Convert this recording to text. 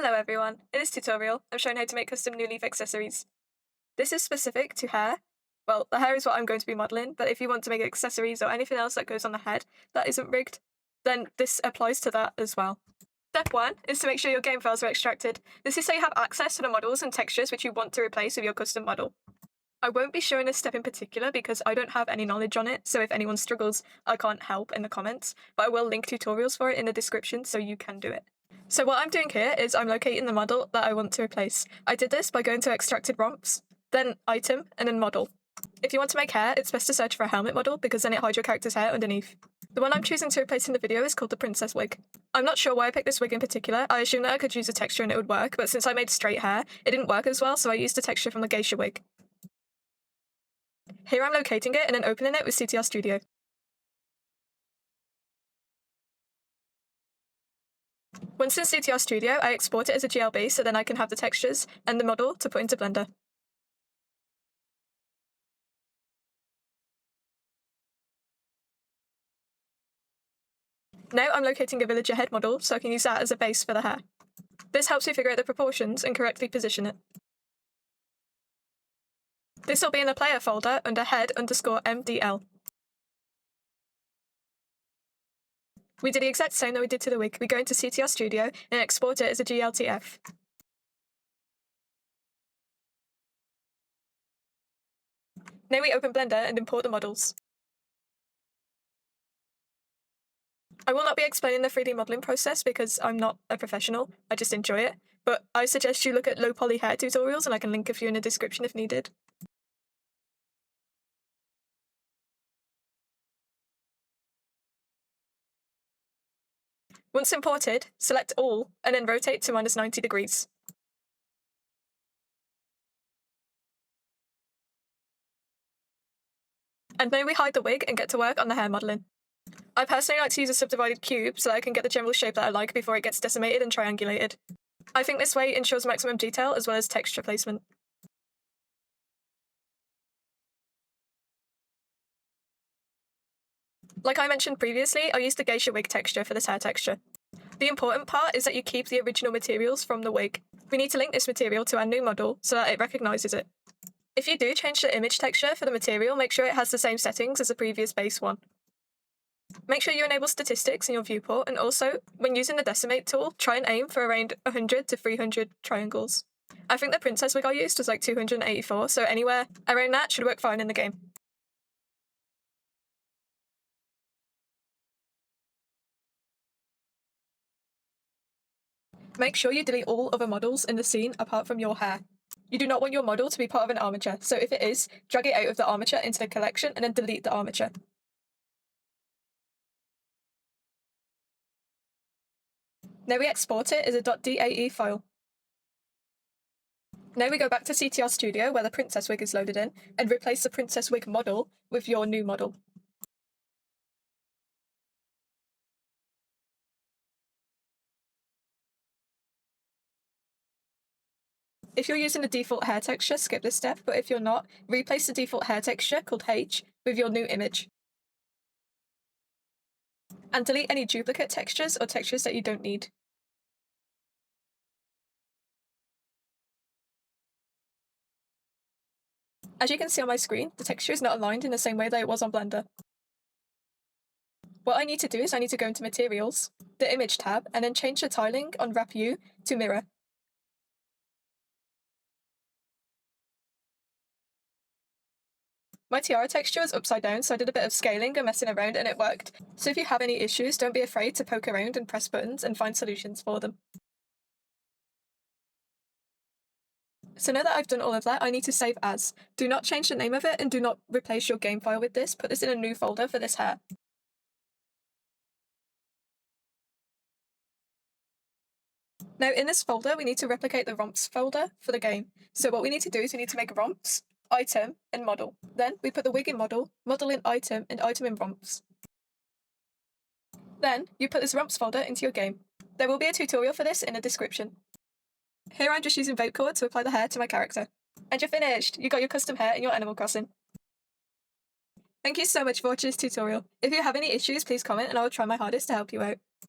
Hello everyone, in this tutorial I'm showing how to make custom new leaf accessories. This is specific to hair. Well, the hair is what I'm going to be modelling, but if you want to make accessories or anything else that goes on the head that isn't rigged, then this applies to that as well. Step 1 is to make sure your game files are extracted. This is so you have access to the models and textures which you want to replace with your custom model. I won't be showing this step in particular because I don't have any knowledge on it, so if anyone struggles, I can't help in the comments, but I will link tutorials for it in the description so you can do it. So what I'm doing here is I'm locating the model that I want to replace. I did this by going to extracted romps, then item, and then model. If you want to make hair, it's best to search for a helmet model because then it hides your character's hair underneath. The one I'm choosing to replace in the video is called the princess wig. I'm not sure why I picked this wig in particular. I assumed that I could use a texture and it would work, but since I made straight hair, it didn't work as well, so I used a texture from the geisha wig. Here I'm locating it and then opening it with CTR Studio. Once in CTR Studio, I export it as a GLB so then I can have the textures and the model to put into Blender. Now I'm locating a villager head model so I can use that as a base for the hair. This helps me figure out the proportions and correctly position it. This will be in the player folder under head_MDL. We did the exact same that we did to the wig. We go into CTR Studio and export it as a GLTF. Now we open Blender and import the models. I will not be explaining the 3D modelling process because I'm not a professional, I just enjoy it, but I suggest you look at low poly hair tutorials and I can link a few in the description if needed. Once imported, select all and then rotate to -90 degrees. And now we hide the wig and get to work on the hair modelling. I personally like to use a subdivided cube so that I can get the general shape that I like before it gets decimated and triangulated. I think this way ensures maximum detail as well as texture placement. Like I mentioned previously, I used the geisha wig texture for this hair texture. The important part is that you keep the original materials from the wig. We need to link this material to our new model so that it recognises it. If you do change the image texture for the material, make sure it has the same settings as the previous base one. Make sure you enable statistics in your viewport, and also, when using the DECIMATE tool, try and aim for around 100 to 300 triangles. I think the princess wig I used was like 284, so anywhere around that should work fine in the game. Make sure you delete all other models in the scene apart from your hair. You do not want your model to be part of an armature, so if it is, drag it out of the armature into the collection and then delete the armature. Now we export it as a .dae file. Now we go back to CTR Studio where the princess wig is loaded in and replace the princess wig model with your new model. If you're using the default hair texture, skip this step, but if you're not, replace the default hair texture, called H, with your new image. And delete any duplicate textures or textures that you don't need. As you can see on my screen, the texture is not aligned in the same way that it was on Blender. What I need to do is I need to go into Materials, the Image tab, and then change the tiling on Wrap U to Mirror. My tiara texture was upside down, so I did a bit of scaling and messing around and it worked. So if you have any issues, don't be afraid to poke around and press buttons and find solutions for them. So now that I've done all of that, I need to save as. Do not change the name of it and do not replace your game file with this. Put this in a new folder for this hair. Now in this folder, we need to replicate the romps folder for the game. So what we need to do is we need to make romps, item, and model. Then we put the wig in model in item, and item in romps. Then you put this romps folder into your game. There will be a tutorial for this in the description. Here I'm just using vote chord to apply the hair to my character. And you're finished! You got your custom hair in your Animal Crossing. Thank you so much for watching this tutorial. If you have any issues, please comment and I will try my hardest to help you out.